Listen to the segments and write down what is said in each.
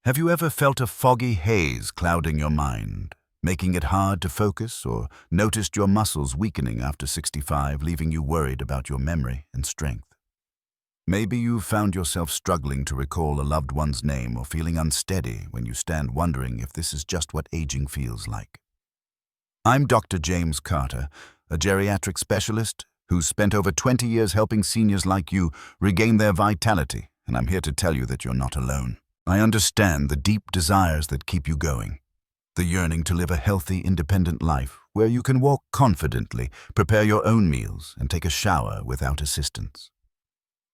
Have you ever felt a foggy haze clouding your mind, making it hard to focus, or noticed your muscles weakening after 65, leaving you worried about your memory and strength? Maybe you've found yourself struggling to recall a loved one's name or feeling unsteady when you stand wondering if this is just what aging feels like. I'm Dr. James Carter, a geriatric specialist who's spent over 20 years helping seniors like you regain their vitality, and I'm here to tell you that you're not alone. I understand the deep desires that keep you going, the yearning to live a healthy, independent life where you can walk confidently, prepare your own meals, and take a shower without assistance.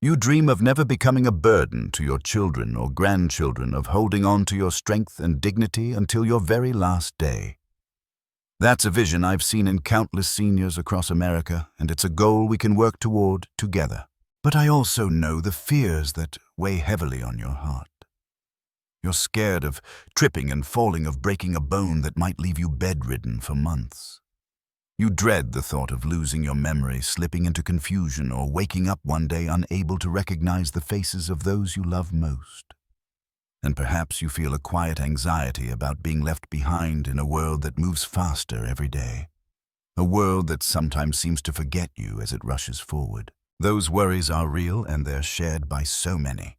You dream of never becoming a burden to your children or grandchildren, of holding on to your strength and dignity until your very last day. That's a vision I've seen in countless seniors across America, and it's a goal we can work toward together. But I also know the fears that weigh heavily on your heart. You're scared of tripping and falling, of breaking a bone that might leave you bedridden for months. You dread the thought of losing your memory, slipping into confusion, or waking up one day unable to recognize the faces of those you love most. And perhaps you feel a quiet anxiety about being left behind in a world that moves faster every day. A world that sometimes seems to forget you as it rushes forward. Those worries are real, and they're shared by so many.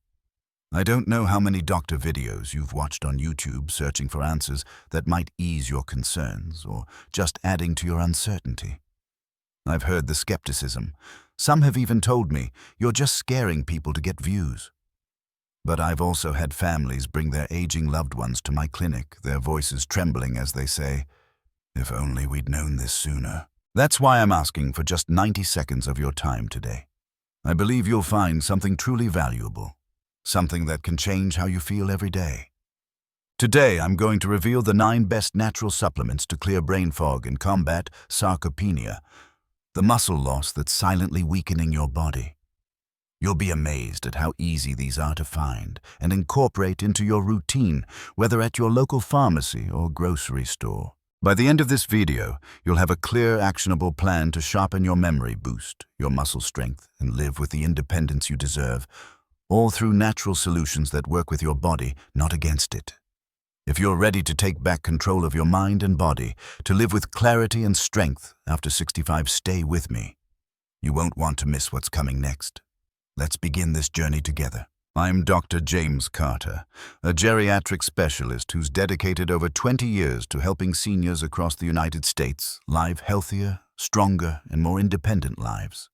I don't know how many doctor videos you've watched on YouTube searching for answers that might ease your concerns or just adding to your uncertainty. I've heard the skepticism. Some have even told me you're just scaring people to get views. But I've also had families bring their aging loved ones to my clinic, their voices trembling as they say, "If only we'd known this sooner." That's why I'm asking for just 90 seconds of your time today. I believe you'll find something truly valuable. Something that can change how you feel every day. Today, I'm going to reveal the 9 best natural supplements to clear brain fog and combat sarcopenia, the muscle loss that's silently weakening your body. You'll be amazed at how easy these are to find and incorporate into your routine, whether at your local pharmacy or grocery store. By the end of this video, you'll have a clear, actionable plan to sharpen your memory, boost your muscle strength, and live with the independence you deserve, all through natural solutions that work with your body, not against it. If you're ready to take back control of your mind and body, to live with clarity and strength after 65, stay with me. You won't want to miss what's coming next. Let's begin this journey together. I'm Dr. James Carter, a geriatric specialist who's dedicated over 20 years to helping seniors across the United States live healthier, stronger, and more independent lives.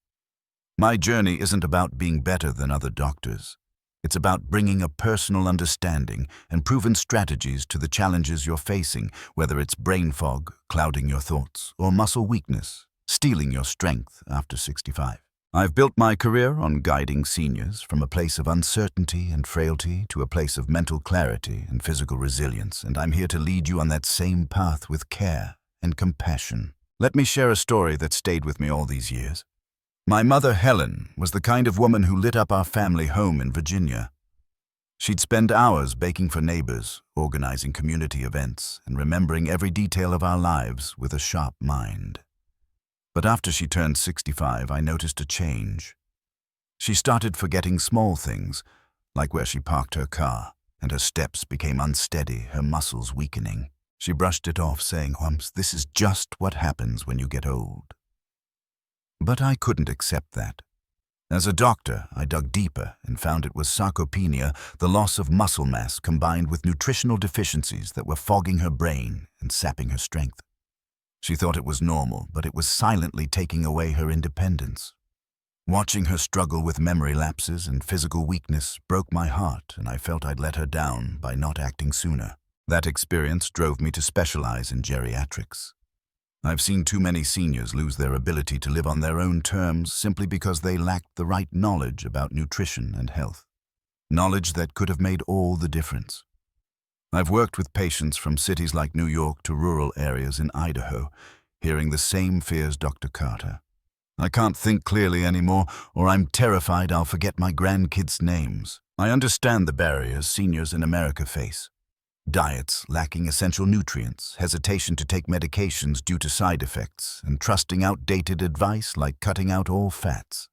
My journey isn't about being better than other doctors. It's about bringing a personal understanding and proven strategies to the challenges you're facing, whether it's brain fog, clouding your thoughts, or muscle weakness, stealing your strength after 65. I've built my career on guiding seniors from a place of uncertainty and frailty to a place of mental clarity and physical resilience, and I'm here to lead you on that same path with care and compassion. Let me share a story that stayed with me all these years. My mother, Helen, was the kind of woman who lit up our family home in Virginia. She'd spend hours baking for neighbors, organizing community events, and remembering every detail of our lives with a sharp mind. But after she turned 65, I noticed a change. She started forgetting small things, like where she parked her car, and her steps became unsteady, her muscles weakening. She brushed it off, saying, "This is just what happens when you get old." But I couldn't accept that. As a doctor, I dug deeper and found it was sarcopenia, the loss of muscle mass combined with nutritional deficiencies that were fogging her brain and sapping her strength. She thought it was normal, but it was silently taking away her independence. Watching her struggle with memory lapses and physical weakness broke my heart, and I felt I'd let her down by not acting sooner. That experience drove me to specialize in geriatrics. I've seen too many seniors lose their ability to live on their own terms simply because they lacked the right knowledge about nutrition and health. Knowledge that could have made all the difference. I've worked with patients from cities like New York to rural areas in Idaho, hearing the same fears Dr. Carter. I can't think clearly anymore, or I'm terrified I'll forget my grandkids' names. I understand the barriers seniors in America face. Diets lacking essential nutrients, hesitation to take medications due to side effects, and trusting outdated advice like cutting out all fats.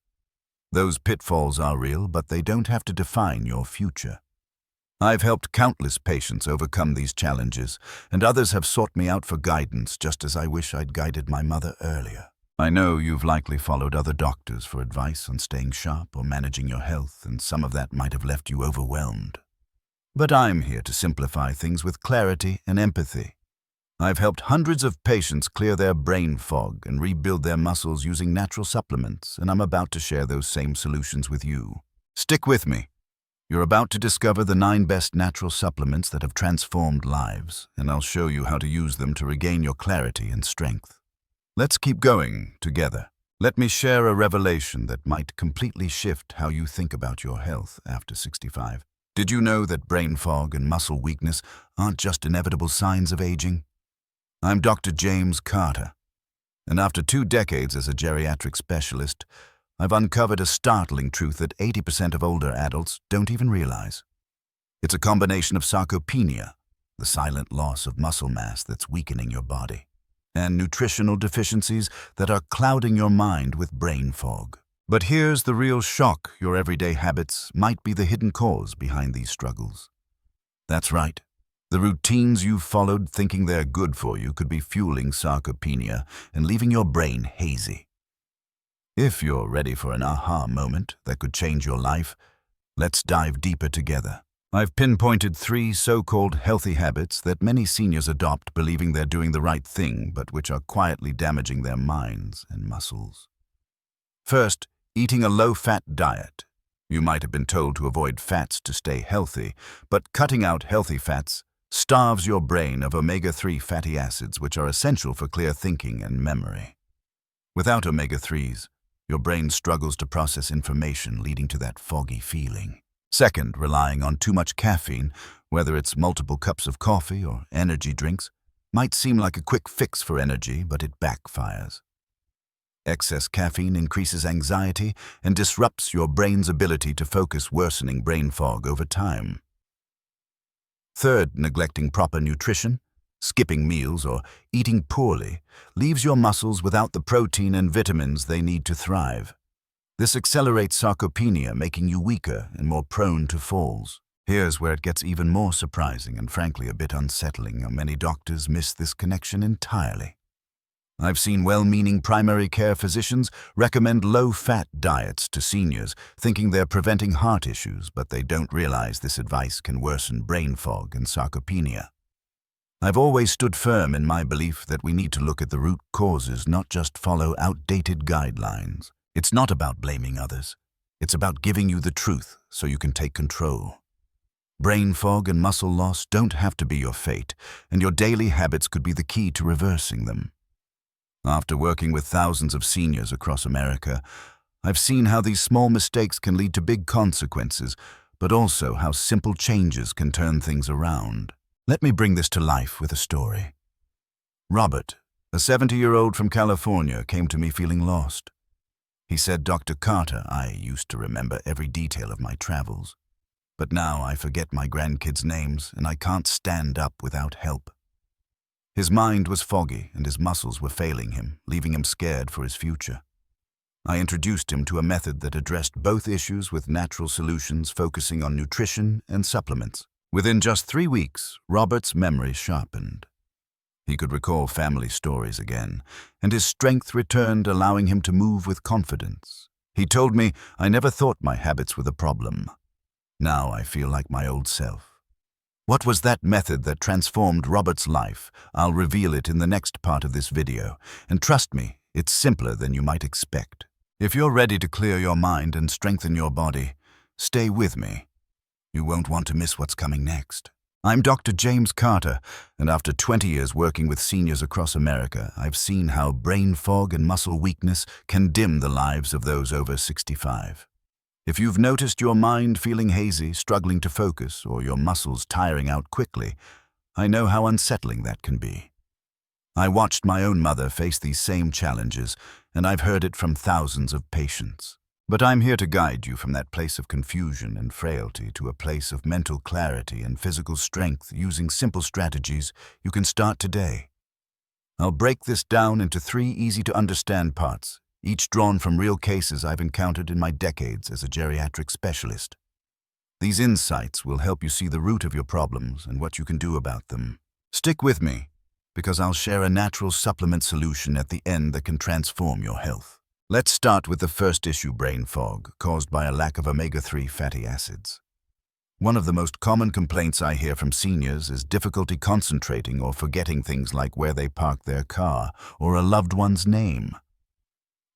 Those pitfalls are real, but they don't have to define your future. I've helped countless patients overcome these challenges, and others have sought me out for guidance just as I wish I'd guided my mother earlier. I know you've likely followed other doctors for advice on staying sharp or managing your health, and some of that might have left you overwhelmed. But I'm here to simplify things with clarity and empathy. I've helped hundreds of patients clear their brain fog and rebuild their muscles using natural supplements, and I'm about to share those same solutions with you. Stick with me. You're about to discover the 9 best natural supplements that have transformed lives, and I'll show you how to use them to regain your clarity and strength. Let's keep going together. Let me share a revelation that might completely shift how you think about your health after 65. Did you know that brain fog and muscle weakness aren't just inevitable signs of aging? I'm Dr. James Carter, and after 2 decades as a geriatric specialist, I've uncovered a startling truth that 80% of older adults don't even realize. It's a combination of sarcopenia, the silent loss of muscle mass that's weakening your body, and nutritional deficiencies that are clouding your mind with brain fog. But here's the real shock: your everyday habits might be the hidden cause behind these struggles. That's right. The routines you've followed thinking they're good for you could be fueling sarcopenia and leaving your brain hazy. If you're ready for an aha moment that could change your life, let's dive deeper together. I've pinpointed 3 so-called healthy habits that many seniors adopt believing they're doing the right thing, but which are quietly damaging their minds and muscles. First, eating a low-fat diet. You might have been told to avoid fats to stay healthy, but cutting out healthy fats starves your brain of omega-3 fatty acids, which are essential for clear thinking and memory. Without omega-3s, your brain struggles to process information, leading to that foggy feeling. Second, relying on too much caffeine, whether it's multiple cups of coffee or energy drinks, might seem like a quick fix for energy, but it backfires. Excess caffeine increases anxiety and disrupts your brain's ability to focus, worsening brain fog over time. Third, neglecting proper nutrition, skipping meals, or eating poorly leaves your muscles without the protein and vitamins they need to thrive. This accelerates sarcopenia, making you weaker and more prone to falls. Here's where it gets even more surprising and frankly a bit unsettling, how many doctors miss this connection entirely. I've seen well-meaning primary care physicians recommend low-fat diets to seniors, thinking they're preventing heart issues, but they don't realize this advice can worsen brain fog and sarcopenia. I've always stood firm in my belief that we need to look at the root causes, not just follow outdated guidelines. It's not about blaming others. It's about giving you the truth so you can take control. Brain fog and muscle loss don't have to be your fate, and your daily habits could be the key to reversing them. After working with thousands of seniors across America, I've seen how these small mistakes can lead to big consequences, but also how simple changes can turn things around. Let me bring this to life with a story. Robert, a 70-year-old from California, came to me feeling lost. He said, "Dr. Carter, I used to remember every detail of my travels, but now I forget my grandkids' names and I can't stand up without help." His mind was foggy and his muscles were failing him, leaving him scared for his future. I introduced him to a method that addressed both issues with natural solutions, focusing on nutrition and supplements. Within just 3 weeks, Robert's memory sharpened. He could recall family stories again, and his strength returned, allowing him to move with confidence. He told me, "I never thought my habits were the problem. Now I feel like my old self." What was that method that transformed Robert's life? I'll reveal it in the next part of this video, and trust me, it's simpler than you might expect. If you're ready to clear your mind and strengthen your body, stay with me. You won't want to miss what's coming next. I'm Dr. James Carter, and after 20 years working with seniors across America, I've seen how brain fog and muscle weakness can dim the lives of those over 65. If you've noticed your mind feeling hazy, struggling to focus, or your muscles tiring out quickly, I know how unsettling that can be. I watched my own mother face these same challenges, and I've heard it from thousands of patients. But I'm here to guide you from that place of confusion and frailty to a place of mental clarity and physical strength using simple strategies you can start today. I'll break this down into 3 easy-to-understand parts, each drawn from real cases I've encountered in my decades as a geriatric specialist. These insights will help you see the root of your problems and what you can do about them. Stick with me, because I'll share a natural supplement solution at the end that can transform your health. Let's start with the first issue: brain fog, caused by a lack of omega-3 fatty acids. One of the most common complaints I hear from seniors is difficulty concentrating or forgetting things like where they park their car or a loved one's name.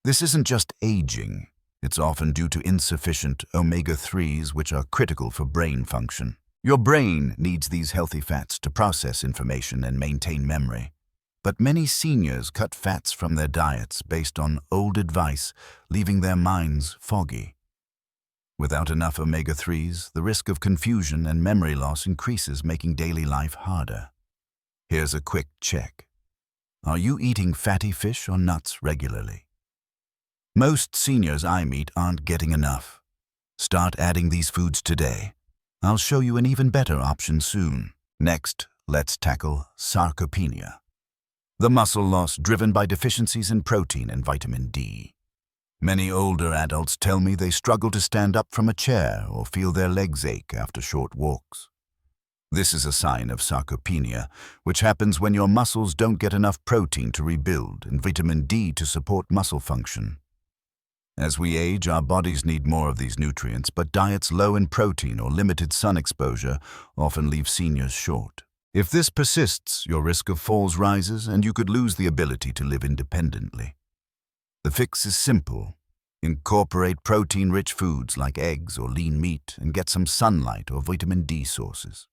This isn't just aging. It's often due to insufficient omega-3s, which are critical for brain function. Your brain needs these healthy fats to process information and maintain memory. But many seniors cut fats from their diets based on old advice, leaving their minds foggy. Without enough omega-3s, the risk of confusion and memory loss increases, making daily life harder. Here's a quick check. Are you eating fatty fish or nuts regularly? Most seniors I meet aren't getting enough. Start adding these foods today. I'll show you an even better option soon. Next, let's tackle sarcopenia, the muscle loss driven by deficiencies in protein and vitamin D. Many older adults tell me they struggle to stand up from a chair or feel their legs ache after short walks. This is a sign of sarcopenia, which happens when your muscles don't get enough protein to rebuild and vitamin D to support muscle function. As we age, our bodies need more of these nutrients, but diets low in protein or limited sun exposure often leave seniors short. If this persists, your risk of falls rises and you could lose the ability to live independently. The fix is simple. Incorporate protein-rich foods like eggs or lean meat and get some sunlight or vitamin D sources.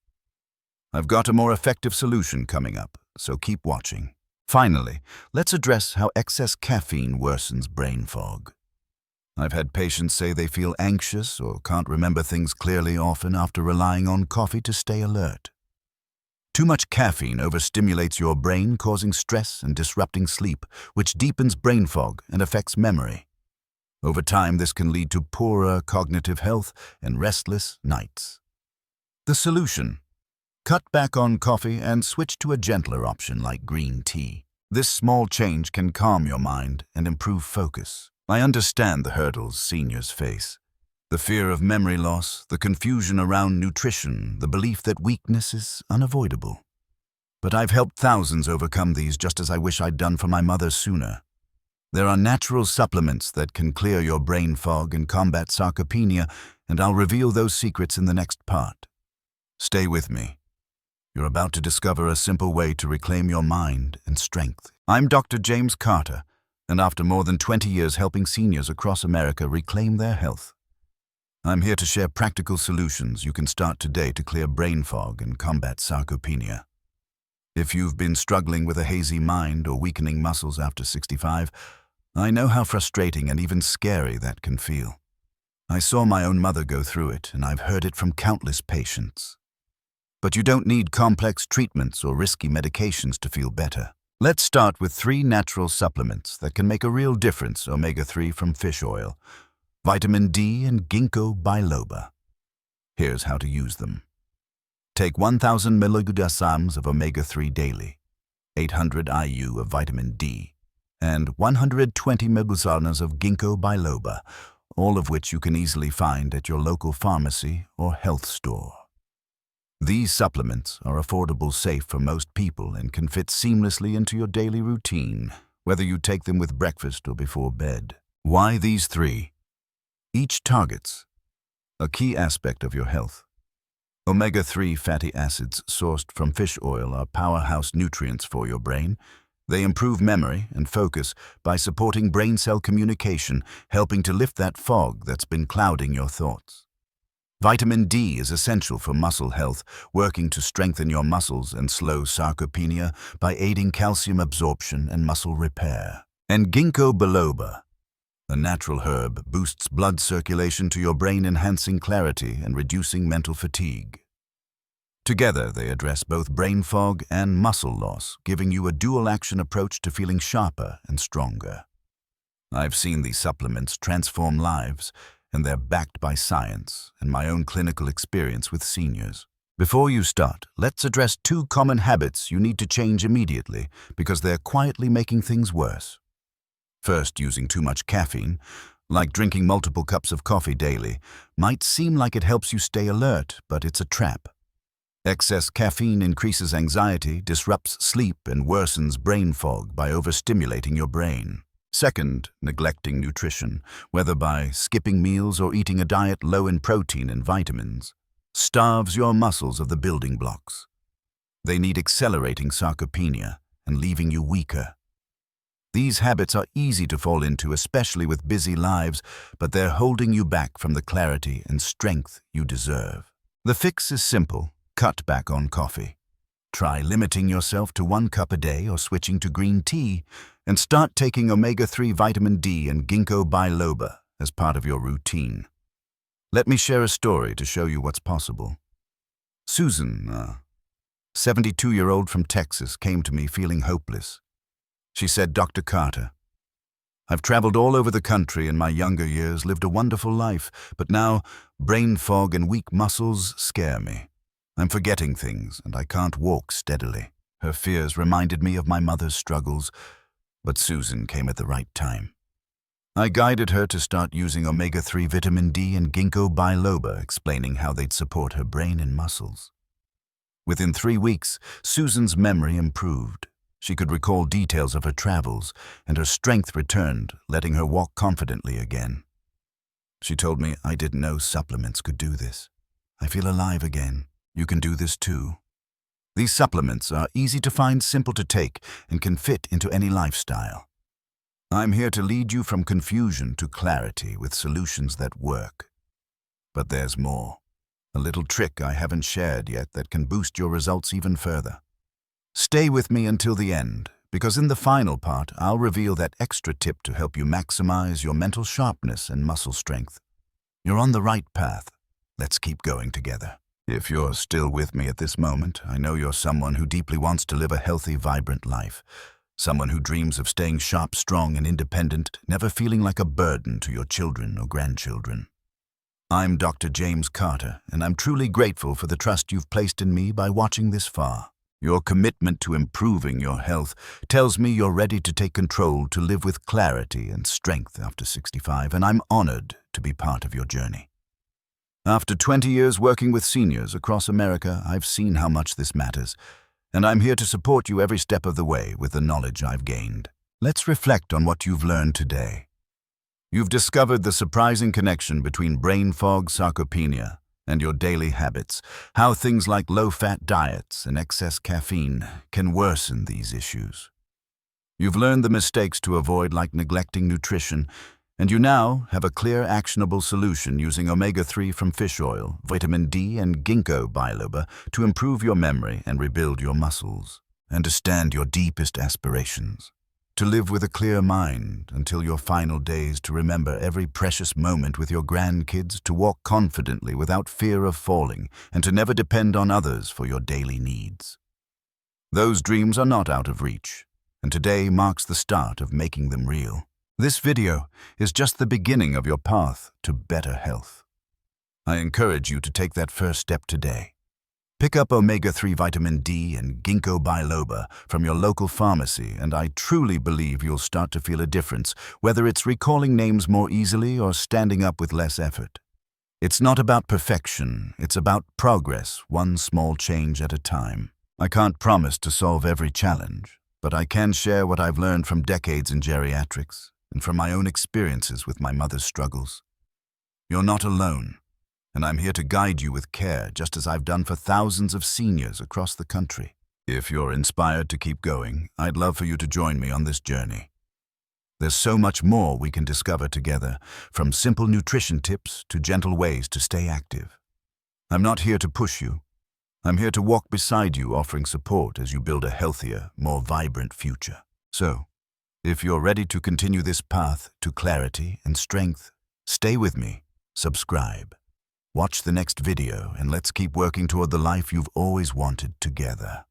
I've got a more effective solution coming up, so keep watching. Finally, let's address how excess caffeine worsens brain fog. I've had patients say they feel anxious or can't remember things clearly often after relying on coffee to stay alert. Too much caffeine overstimulates your brain, causing stress and disrupting sleep, which deepens brain fog and affects memory. Over time, this can lead to poorer cognitive health and restless nights. The solution: cut back on coffee and switch to a gentler option like green tea. This small change can calm your mind and improve focus. I understand the hurdles seniors face. The fear of memory loss, the confusion around nutrition, the belief that weakness is unavoidable. But I've helped thousands overcome these, just as I wish I'd done for my mother sooner. There are natural supplements that can clear your brain fog and combat sarcopenia, and I'll reveal those secrets in the next part. Stay with me. You're about to discover a simple way to reclaim your mind and strength. I'm Dr. James Carter, and after more than 20 years helping seniors across America reclaim their health, I'm here to share practical solutions you can start today to clear brain fog and combat sarcopenia. If you've been struggling with a hazy mind or weakening muscles after 65, I know how frustrating and even scary that can feel. I saw my own mother go through it, and I've heard it from countless patients. But you don't need complex treatments or risky medications to feel better. Let's start with 3 natural supplements that can make a real difference: omega-3 from fish oil, vitamin D, and Ginkgo biloba. Here's how to use them. Take 1,000 milligrams of omega-3 daily, 800 IU of vitamin D, and 120 milligrams of Ginkgo biloba, all of which you can easily find at your local pharmacy or health store. These supplements are affordable, safe for most people, and can fit seamlessly into your daily routine, whether you take them with breakfast or before bed. Why these 3? Each targets a key aspect of your health. Omega-3 fatty acids sourced from fish oil are powerhouse nutrients for your brain. They improve memory and focus by supporting brain cell communication, helping to lift that fog that's been clouding your thoughts. Vitamin D is essential for muscle health, working to strengthen your muscles and slow sarcopenia by aiding calcium absorption and muscle repair. And Ginkgo biloba, a natural herb, boosts blood circulation to your brain, enhancing clarity and reducing mental fatigue. Together, they address both brain fog and muscle loss, giving you a dual-action approach to feeling sharper and stronger. I've seen these supplements transform lives, and they're backed by science and my own clinical experience with seniors. Before you start, let's address 2 common habits you need to change immediately because they're quietly making things worse. First, using too much caffeine. Like drinking multiple cups of coffee daily, might seem like it helps you stay alert, but it's a trap. Excess caffeine increases anxiety, disrupts sleep, and worsens brain fog by overstimulating your brain. Second, neglecting nutrition, whether by skipping meals or eating a diet low in protein and vitamins, starves your muscles of the building blocks. They need accelerating sarcopenia and leaving you weaker. These habits are easy to fall into, especially with busy lives, but they're holding you back from the clarity and strength you deserve. The fix is simple. Cut back on coffee. Try limiting yourself to 1 cup a day or switching to green tea, and start taking omega-3 vitamin D and Ginkgo biloba as part of your routine. Let me share a story to show you what's possible. Susan, a 72-year-old from Texas, came to me feeling hopeless. She said, "Dr. Carter, I've traveled all over the country in my younger years, lived a wonderful life, but now brain fog and weak muscles scare me. I'm forgetting things, and I can't walk steadily." Her fears reminded me of my mother's struggles, but Susan came at the right time. I guided her to start using omega-3 vitamin D and Ginkgo biloba, explaining how they'd support her brain and muscles. Within 3 weeks, Susan's memory improved. She could recall details of her travels, and her strength returned, letting her walk confidently again. She told me, "I didn't know supplements could do this. I feel alive again. You can do this too." These supplements are easy to find, simple to take, and can fit into any lifestyle. I'm here to lead you from confusion to clarity with solutions that work. But there's more. A little trick I haven't shared yet that can boost your results even further. Stay with me until the end, because in the final part, I'll reveal that extra tip to help you maximize your mental sharpness and muscle strength. You're on the right path. Let's keep going together. If you're still with me at this moment, I know you're someone who deeply wants to live a healthy, vibrant life. Someone who dreams of staying sharp, strong, and independent, never feeling like a burden to your children or grandchildren. I'm Dr. James Carter, and I'm truly grateful for the trust you've placed in me by watching this far. Your commitment to improving your health tells me you're ready to take control to live with clarity and strength after 65, and I'm honored to be part of your journey. After 20 years working with seniors across America, I've seen how much this matters, and I'm here to support you every step of the way with the knowledge I've gained. Let's reflect on what you've learned today. You've discovered the surprising connection between brain fog, sarcopenia, and your daily habits, how things like low-fat diets and excess caffeine can worsen these issues. You've learned the mistakes to avoid, like neglecting nutrition, and you now have a clear, actionable solution using omega-3 from fish oil, vitamin D, and Ginkgo biloba to improve your memory and rebuild your muscles. Understand your deepest aspirations. To live with a clear mind until your final days, to remember every precious moment with your grandkids, to walk confidently without fear of falling, and to never depend on others for your daily needs. Those dreams are not out of reach, and today marks the start of making them real. This video is just the beginning of your path to better health. I encourage you to take that first step today. Pick up omega-3 vitamin D and Ginkgo biloba from your local pharmacy, and I truly believe you'll start to feel a difference, whether it's recalling names more easily or standing up with less effort. It's not about perfection, it's about progress, one small change at a time. I can't promise to solve every challenge, but I can share what I've learned from decades in geriatrics and from my own experiences with my mother's struggles. You're not alone, and I'm here to guide you with care, just as I've done for thousands of seniors across the country. If you're inspired to keep going, I'd love for you to join me on this journey. There's so much more we can discover together, from simple nutrition tips to gentle ways to stay active. I'm not here to push you. I'm here to walk beside you, offering support as you build a healthier, more vibrant future. So, if you're ready to continue this path to clarity and strength, stay with me, subscribe, watch the next video, and let's keep working toward the life you've always wanted together.